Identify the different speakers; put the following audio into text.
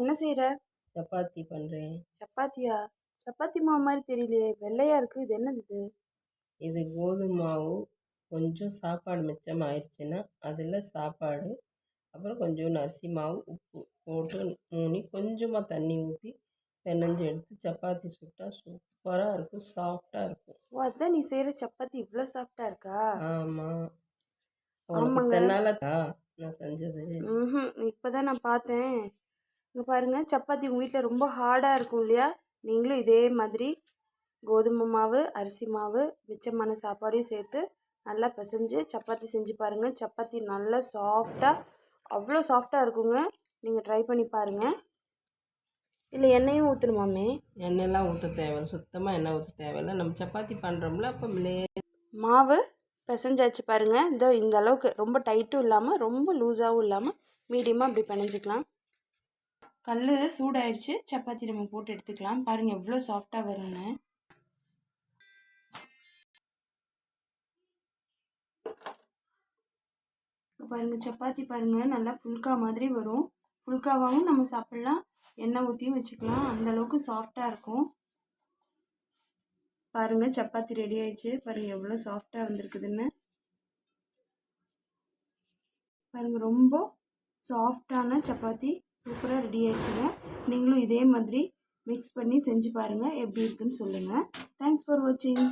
Speaker 1: என்ன செய்கிற?
Speaker 2: சப்பாத்தி பண்ணுறேன்.
Speaker 1: சப்பாத்தியா? சப்பாத்தி மாவு மாதிரி தெரியலையே, வெள்ளையா இருக்குது. இது என்னது இது?
Speaker 2: இது கோதுமை மாவு. கொஞ்சம் சாப்பாடு மிச்சம் ஆயிடுச்சுன்னா அதில் சாப்பாடு, அப்புறம் கொஞ்சோண்டு அரிசி மாவு, உப்பு போட்டு மூணி கொஞ்சமாக தண்ணி ஊற்றி பெனஞ்சு எடுத்து சப்பாத்தி சுட்டால் சூப்பராக இருக்கும், சாஃப்டாக இருக்கும்.
Speaker 1: ஓ, அதான் நீ செய்கிற சப்பாத்தி இவ்வளோ சாஃப்டாக இருக்கா?
Speaker 2: ஆமாம், உனக்கு
Speaker 1: ஆமாங்க.
Speaker 2: இத்தனை நாளா நான் செஞ்சது.
Speaker 1: இப்போ தான் நான் பார்த்தேன். இங்கே பாருங்கள், சப்பாத்தி உங்கள் வீட்டில் ரொம்ப ஹார்டாக இருக்கும் இல்லையா? நீங்களும் இதே மாதிரி கோதுமை மாவு, அரிசி மாவு, மிச்சமான சாப்பாடையும் சேர்த்து நல்லா பிசைஞ்சு சப்பாத்தி செஞ்சு பாருங்கள். சப்பாத்தி நல்லா சாஃப்டாக, அவ்வளோ சாஃப்டாக இருக்குங்க. நீங்கள் ட்ரை பண்ணி பாருங்கள். இல்லை எண்ணெயும் ஊற்றணுமாமே?
Speaker 2: எண்ணெயெல்லாம் ஊற்ற தேவையில்லை, சுத்தமாக எண்ணெய் ஊற்ற தேவையில்லை. நம்ம சப்பாத்தி பண்ணுறோம்ல, அப்போ
Speaker 1: மாவு பிசைஞ்சாச்சு பாருங்கள். இந்த அளவுக்கு ரொம்ப டைட்டும் இல்லாமல் ரொம்ப லூஸாகவும் இல்லாமல் மீடியமாக இப்படி பிணைஞ்சிக்கலாம். கல் சூடாயிடுச்சு, சப்பாத்தி நம்ம போட்டு எடுத்துக்கலாம். பாருங்கள் எவ்வளோ சாஃப்டாக வரும்னு. பாருங்கள் சப்பாத்தி பாருங்கள், நல்லா ஃபுல்கா மாதிரி வரும். ஃபுல்காவாகவும் நம்ம சாப்பிட்லாம், எண்ணெய் ஊற்றியும் வச்சுக்கலாம். அந்தளவுக்கு சாஃப்டாக இருக்கும். பாருங்கள் சப்பாத்தி ரெடி ஆயிடுச்சு. பாருங்கள் எவ்வளோ சாஃப்டாக வந்திருக்குதுன்னு. பாருங்கள் ரொம்ப சாஃப்டான சப்பாத்தி சூப்பராக ரெடி ஆயிடுச்சுங்க. நீங்களும் இதே மாதிரி மிக்ஸ் பண்ணி செஞ்சு பாருங்கள், எப்படி இருக்குன்னு சொல்லுங்கள். தேங்க்ஸ் ஃபார் வாட்சிங்.